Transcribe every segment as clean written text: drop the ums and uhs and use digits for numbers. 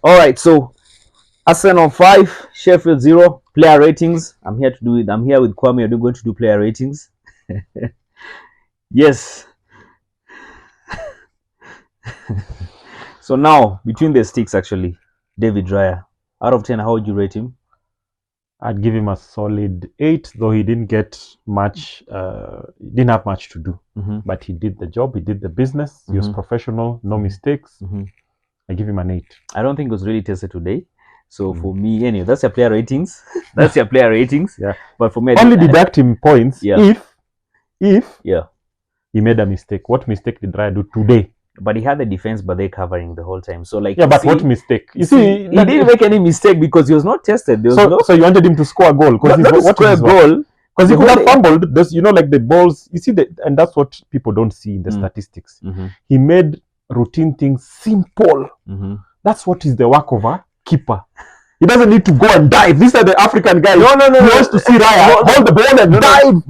All right, so Arsenal 5, Sheffield 0. Player ratings. I'm here to do it. I'm here with Kwame. You're going to do player ratings. Yes. So now, between the sticks, actually, David Raya. Out of 10, how would you rate him? I'd give him a solid 8, though he didn't get much, didn't have much to do. But he did the job, he did the business, he was professional, no mistakes. I give him an 8. I don't think it was really tested today. So for me, anyway, that's your player ratings. That's your player ratings. Yeah. But for me, only deduct him points if yeah, he made a mistake. What mistake did Raya do today? But he had the defense, but they covering the whole time. So like, yeah, but what mistake? You see, he didn't make any mistake because he was not tested. There was so you wanted him to score a goal because because he could have fumbled. There's, like the balls. You see that, and that's what people don't see in the statistics. He made routine things simple. That's what is the work of a keeper. He doesn't need to go and dive. These are the African guys. No. He wants to see Raya hold the ball and dive,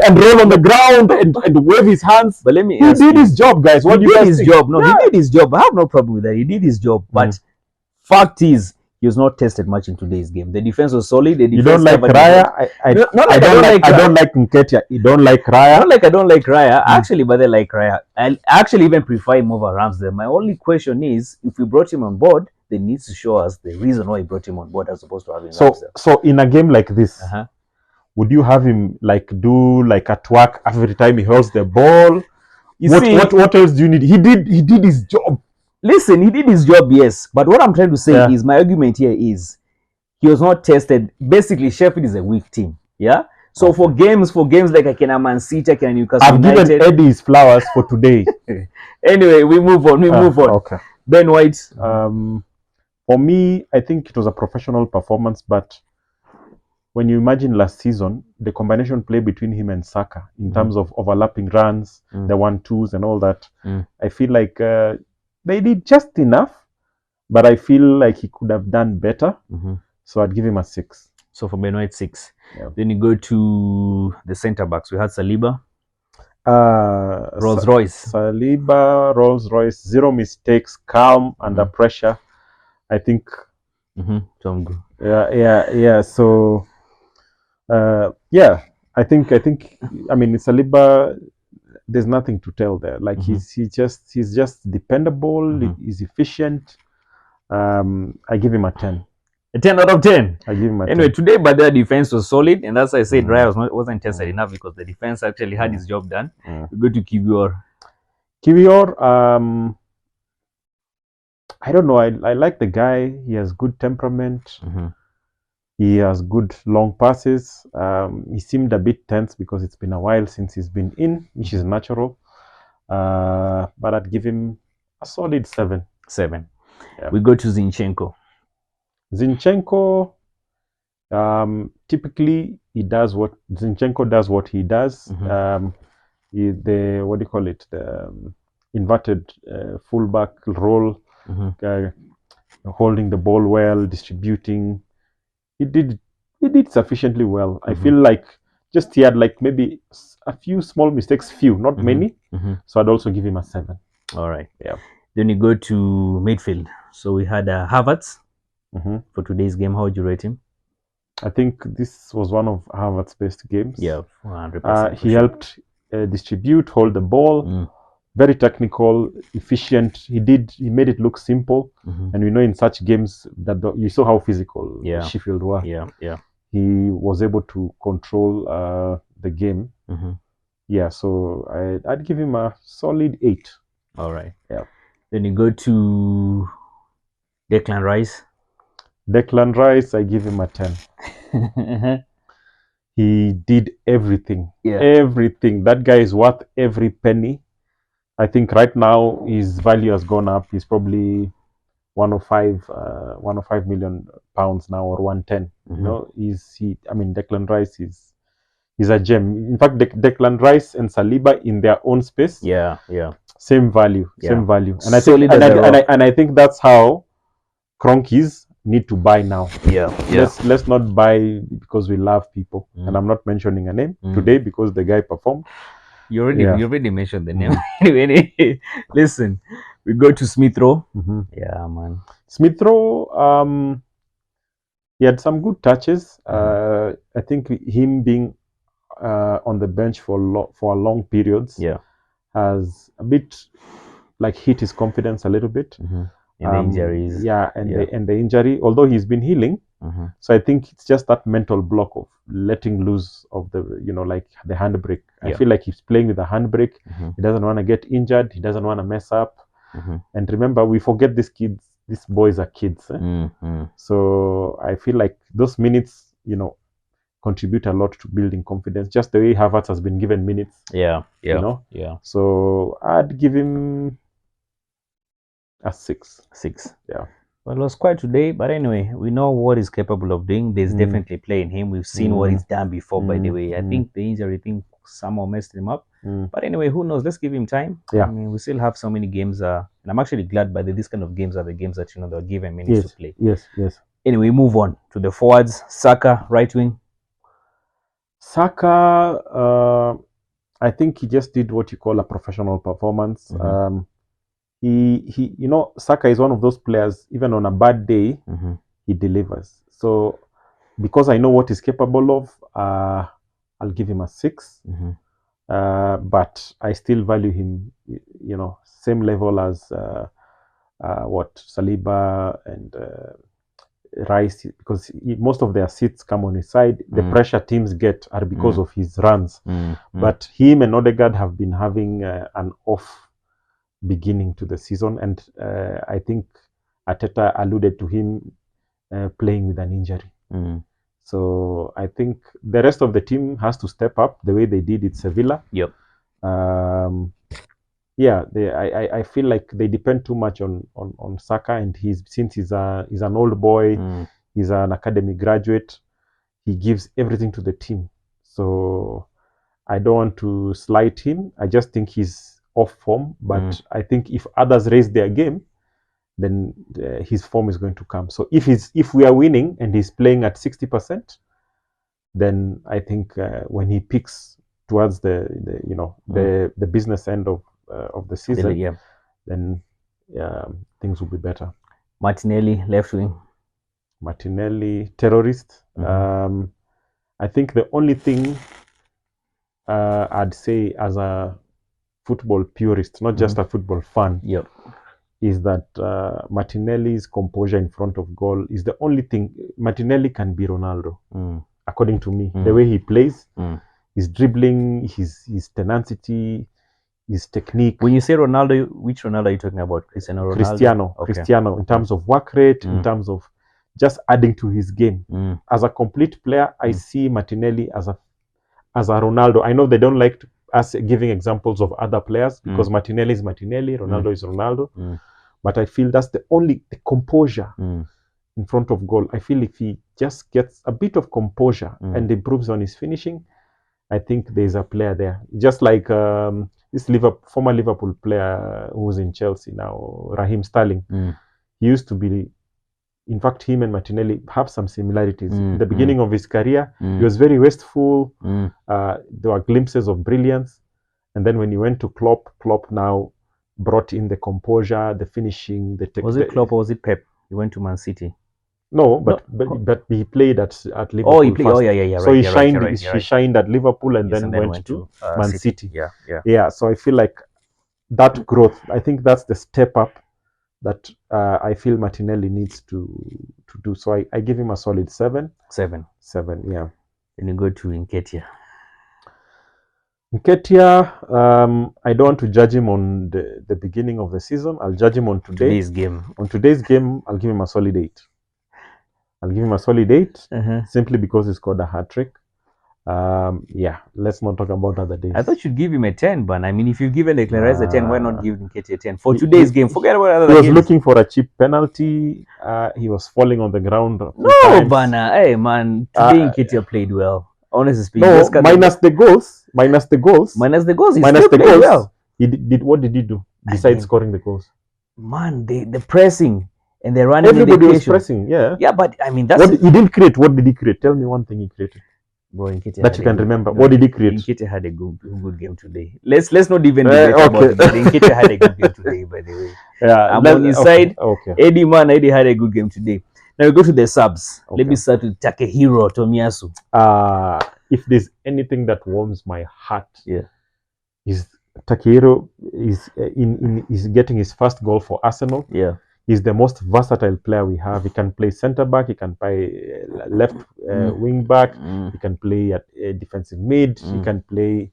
and roll on the ground and wave his hands. But let me. He did his job, guys. What do you guys think? He did his job. I have no problem with that. He did his job. But fact is, he was not tested much in today's game. The defense was solid. You don't like Raya? I don't like Nketiah. You don't like Raya? Not like I don't like Raya. Actually, but I like Raya. I actually even prefer him over Ramsdale. My only question is, if we brought him on board, they need to show us the reason why he brought him on board as opposed to having Ramsdale. So in a game like this, would you have him do a twerk every time he holds the ball? What else do you need? He did his job. Listen, he did his job, yes. But what I'm trying to say is, my argument here is, he was not tested. Basically, Sheffield is a weak team. Yeah. So for games like Akina Man City, Akina Newcastle I've United, given Eddie his flowers for today. Anyway, we move on. Okay. Ben White. For me, I think it was a professional performance, but when you imagine last season, the combination play between him and Saka in terms of overlapping runs, the 1-2s and all that, I feel like they did just enough, but I feel like he could have done better. So I'd give him a 6. So for Ben White, 6. Yeah. Then you go to the centre backs. We had Saliba. Rolls-Royce. Saliba, Rolls-Royce, 0 mistakes, calm under pressure. I think. Yeah. So, I think. I mean, Saliba, there's nothing to tell there. Like he's just dependable. He's efficient. I give him a 10. A 10 out of 10. I give him a 10. Anyway, today, but their defense was solid, and that's why I said Raya wasn't tested enough because the defense actually had his job done. We go to Kiwior. I don't know. I like the guy. He has good temperament. He has good long passes. He seemed a bit tense because it's been a while since he's been in, which is natural. But I'd give him a solid 7. 7. Yeah. We go to Zinchenko. Typically Zinchenko does what he does. The inverted fullback role, holding the ball well, distributing. He did sufficiently well. I feel like he had maybe a few small mistakes, not many. So I'd also give him a 7. All right. Yeah. Then you go to midfield. So we had Havertz. For today's game, how would you rate him? I think this was one of Havertz's best games. Yeah, 100%. He helped distribute, hold the ball, very technical, efficient. He made it look simple, and we know in such games that you saw how physical Sheffield were. Yeah. He was able to control the game. Yeah, so I'd give him a solid 8. All right. Yeah. Then you go to Declan Rice. I give him a 10. He did everything. Everything. That guy is worth every penny. I think right now his value has gone up. He's probably 105 million pounds now, or 110. Declan Rice is a gem. In fact, Declan Rice and Saliba in their own space. Yeah. Same value. And I think that's how Cronkies need to buy now. Let's not buy because we love people. And I'm not mentioning a name today because the guy performed. You already mentioned the name. Anyway, listen, We go to Smith Rowe. Mm-hmm. Yeah, man. Smith Rowe, he had some good touches. I think him being on the bench for long periods has a bit like hit his confidence a little bit. In the injuries. Yeah, and the injury, although he's been healing. So I think it's just that mental block of letting loose of the, like the handbrake. I feel like he's playing with the handbrake. He doesn't want to get injured. He doesn't want to mess up. And remember, we forget these boys are kids. So I feel like those minutes, contribute a lot to building confidence. Just the way Havertz has been given minutes. Yeah. So I'd give him a 6. 6. Yeah. Well, it was quite today, but anyway, we know what he's capable of doing. There's definitely play in him. We've seen what he's done before, by the way. I think the injury thing somehow messed him up. But anyway, who knows? Let's give him time. Yeah. I mean, we still have so many games. And I'm actually glad by this kind of games are the games that, they'll give him minutes to play. Yes. Anyway, move on to the forwards. Saka, right wing. Saka, I think he just did what you call a professional performance. He Saka is one of those players, even on a bad day, he delivers. So because I know what he's capable of, I'll give him a 6. But I still value him, same level as Saliba and Rice, because most of their seats come on his side. The pressure teams get are because of his runs. But him and Odegaard have been having an off beginning to the season, and I think Arteta alluded to him playing with an injury. So I think the rest of the team has to step up the way they did at Sevilla. I feel like they depend too much on Saka, and since he's an old boy, he's an academy graduate, he gives everything to the team. So I don't want to slight him. I just think he's off form, but I think if others raise their game, then his form is going to come. So if we are winning and he's playing at 60%, then I think when he picks towards the business end of the season, then things will be better. Martinelli, left wing. Martinelli, terrorist. I think the only thing I'd say as a football purist, not just a football fan, is that Martinelli's composure in front of goal is the only thing. Martinelli can be Ronaldo, according to me. The way he plays, his dribbling, his tenacity, his technique. When you say Ronaldo, which Ronaldo are you talking about? Cristiano Ronaldo? Cristiano. Okay. Cristiano, in terms of work rate, in terms of just adding to his game. As a complete player, I see Martinelli as a Ronaldo. I know they don't like us giving examples of other players because Martinelli is Martinelli, Ronaldo is Ronaldo. But I feel that's the composure in front of goal. I feel if he just gets a bit of composure and improves on his finishing, I think there's a player there. Just like this former Liverpool player who's in Chelsea now, Raheem Sterling. He used to be, in fact, him and Martinelli have some similarities. In the beginning of his career, he was very wasteful. There were glimpses of brilliance. And then when he went to Klopp now brought in the composure, the finishing, the technique. Was it Klopp or was it Pep? He went to Man City. No, but he played at Liverpool. Oh, he played. First. Oh, yeah. So he shined at Liverpool and then went to Man City. Yeah. So I feel like that growth, I think that's the step up that I feel Martinelli needs to do. So I give him a solid 7. 7, yeah. Then you go to Nketiah. I don't want to judge him on the beginning of the season. I'll judge him on today's game. On today's game, I'll give him a solid 8. Simply because he scored a hat-trick. Let's not talk about other days. I thought you'd give him a 10, but I mean, if you've given Declan a 10, why not give Nketiah a 10? For today's game, forget about other games. He was looking for a cheap penalty. He was falling on the ground. No, Bana. Hey, man. Today Nketiah played well. Honestly speaking. No, minus the goals. He still played well. What did he do besides scoring the goals? Man, the pressing and the running. Everybody was pressing, yeah. Yeah, but I mean, that's... He didn't create. What did he create? Tell me one thing he created. Bro, Nketiah that you can remember. What did he create? Nketiah had a good game today. Let's not even debate about it. But Nketiah had a good game today, by the way. I'm on his side. Eddie had a good game today. Now we go to the subs. Let me start with Takehiro Tomiyasu. If there's anything that warms my heart, is Takehiro is getting his first goal for Arsenal. He's the most versatile player we have. He can play centre back, he can play left wing back, he can play at defensive mid, he can play,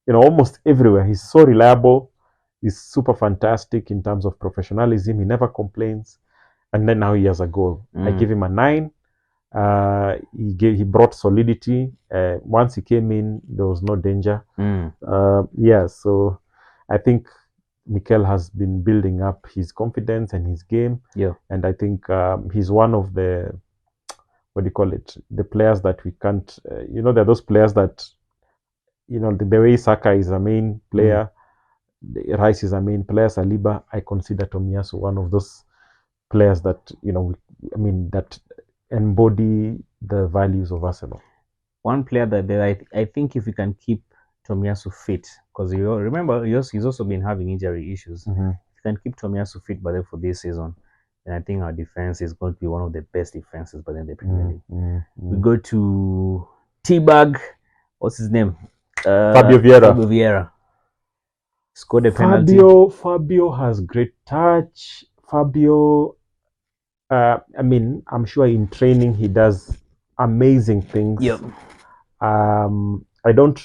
almost everywhere. He's so reliable. He's super fantastic in terms of professionalism. He never complains. And then now he has a goal. I give him a 9. He brought solidity. Once he came in, there was no danger. So I think Mikel has been building up his confidence and his game. And I think he's one of the, the players that we can't, there are those players that, the way Saka is a main player, Rice is a main player, Saliba, I consider Tomiyasu one of those players that, that embody the values of Arsenal. One player that I think if we can keep Tomiyasu fit, because you remember he's also been having injury issues. If you can keep Tomiyasu fit for this season, then I think our defense is going to be one of the best defenses by the Premier League. We go to T-Bag, what's his name? Fabio Vieira. Scored a penalty. Fabio has great touch. Fabio, I'm sure in training he does amazing things. I don't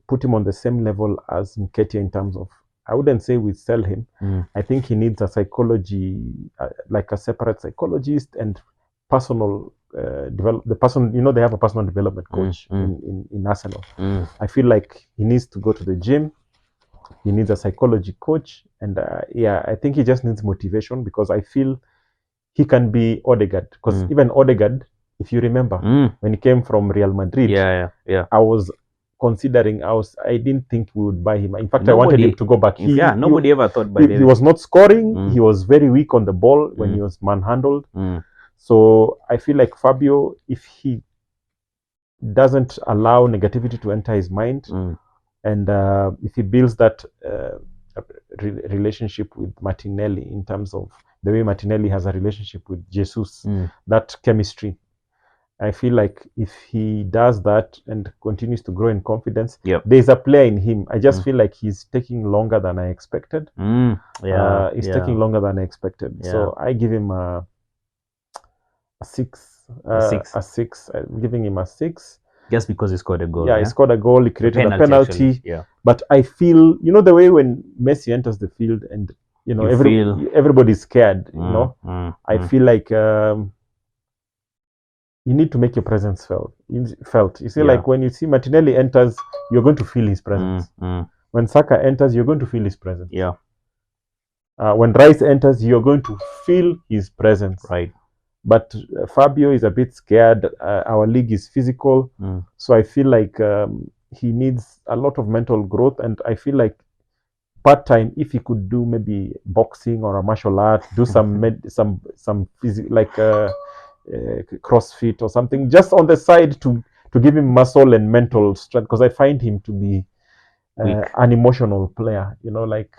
put him on the same level as Nketiah in terms of, I wouldn't say we sell him. I think he needs a psychology, like a separate psychologist and personal they have a personal development coach in Arsenal. I feel like he needs to go to the gym. He needs a psychology coach, and I think he just needs motivation, because I feel he can be Odegaard, because even Odegaard, if you remember, when he came from Real Madrid, I was considering, I didn't think we would buy him. In fact, I wanted him to go back. Nobody ever thought he was not scoring. He was very weak on the ball when he was manhandled. So I feel like Fabio, if he doesn't allow negativity to enter his mind, and if he builds that relationship with Martinelli, in terms of the way Martinelli has a relationship with Jesus, that chemistry, I feel like if he does that and continues to grow in confidence, there's a player in him. I just feel like he's taking longer than I expected. He's taking longer than I expected. So I give him a 6. A 6. I'm giving him a 6. Just because he scored a goal. He scored a goal. He created a penalty. But I feel, the way when Messi enters the field and everybody's scared. I feel like you need to make your presence felt. You see, like when you see Martinelli enters, you're going to feel his presence. When Saka enters, you're going to feel his presence. When Rice enters, you're going to feel his presence. But Fabio is a bit scared. Our league is physical. So I feel like he needs a lot of mental growth. And I feel like part-time, if he could do maybe boxing or a martial art, do some like CrossFit or something, just on the side to give him muscle and mental strength. Because I find him to be an emotional player. Like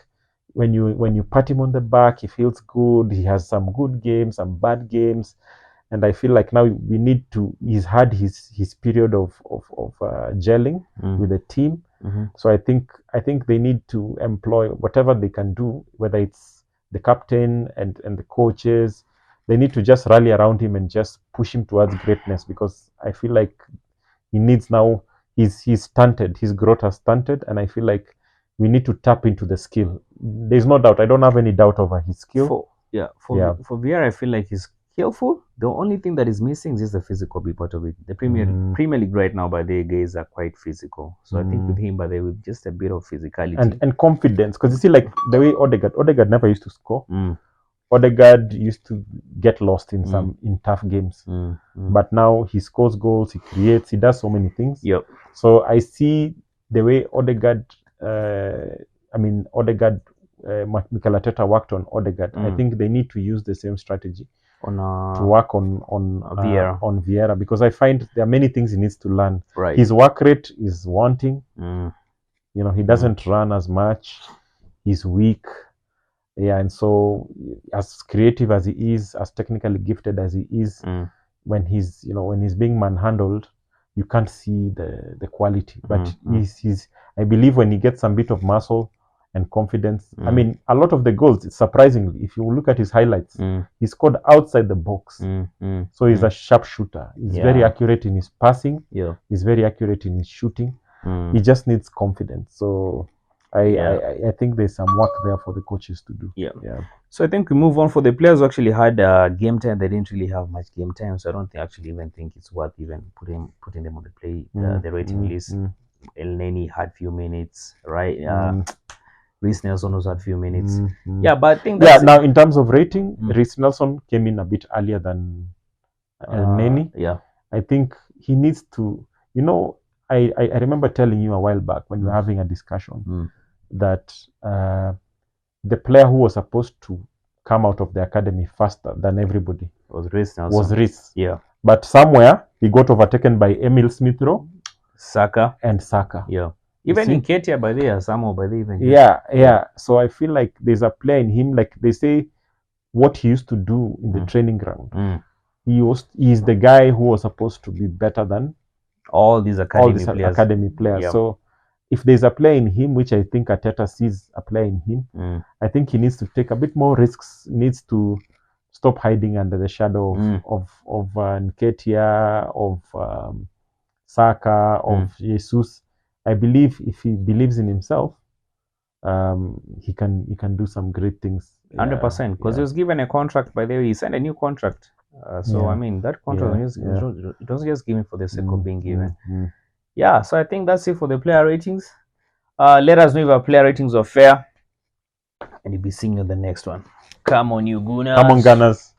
when you pat him on the back, he feels good. He has some good games, some bad games, and I feel like now we need to. He's had his period of gelling with the team. So I think they need to employ whatever they can do, whether it's the captain and the coaches. They need to just rally around him and just push him towards greatness, because I feel like he needs now. He's stunted. His growth has stunted, and I feel like we need to tap into the skill. There's no doubt. I don't have any doubt over his skill. For Vieira, I feel like he's skillful. The only thing that is missing is just the physical bit part of it. The Premier League right now, by the guys are quite physical. So I think with him, by the way, just a bit of physicality and confidence. Because you see, like the way Odegaard never used to score. Odegaard used to get lost in in tough games, but now he scores goals, he creates, he does so many things. So I see the way Odegaard. Mikel Arteta worked on Odegaard. I think they need to use the same strategy to work on Vieira, because I find there are many things he needs to learn. His work rate is wanting. He doesn't run as much. He's weak. Yeah, and so as creative as he is, as technically gifted as he is, when he's being manhandled, you can't see the quality. But he's I believe when he gets some bit of muscle and confidence, I mean, a lot of the goals, surprisingly, if you look at his highlights, he scored outside the box. So he's a sharpshooter. He's very accurate in his passing. He's very accurate in his shooting. He just needs confidence. So I think there's some work there for the coaches to do. Yeah. So I think we move on for the players who actually had game time. They didn't really have much game time, so I don't think it's worth even putting them on the rating list. El Neni had few minutes, right? Reece Nelson also had few minutes. Yeah, but I think now in terms of rating, Reece Nelson came in a bit earlier than El Neni. Yeah, I think he needs to. I remember telling you a while back when we were having a discussion that the player who was supposed to come out of the academy faster than everybody was Reece Nelson. Was Reece. Yeah. But somewhere he got overtaken by Emil Smith-Rowe, Saka. Yeah. Even in Ketia, by the Samuel, by the even. Yeah. So I feel like there's a player in him, like they say, what he used to do in the training ground. He is the guy who was supposed to be better than all these academy players. Yeah. So if there's a player in him, which I think Arteta sees a player in him, I think he needs to take a bit more risks, needs to stop hiding under the shadow of Nketiah, of Saka, of Jesus. I believe if he believes in himself, he can do some great things. 100%, because he was given a contract. By the way, he signed a new contract. I mean, that contract it wasn't just given for the sake of being given. Yeah, so I think that's it for the player ratings. Let us know if our player ratings are fair, and you'll be seeing you in the next one. Come on, you Gunners. Come on, Gunners.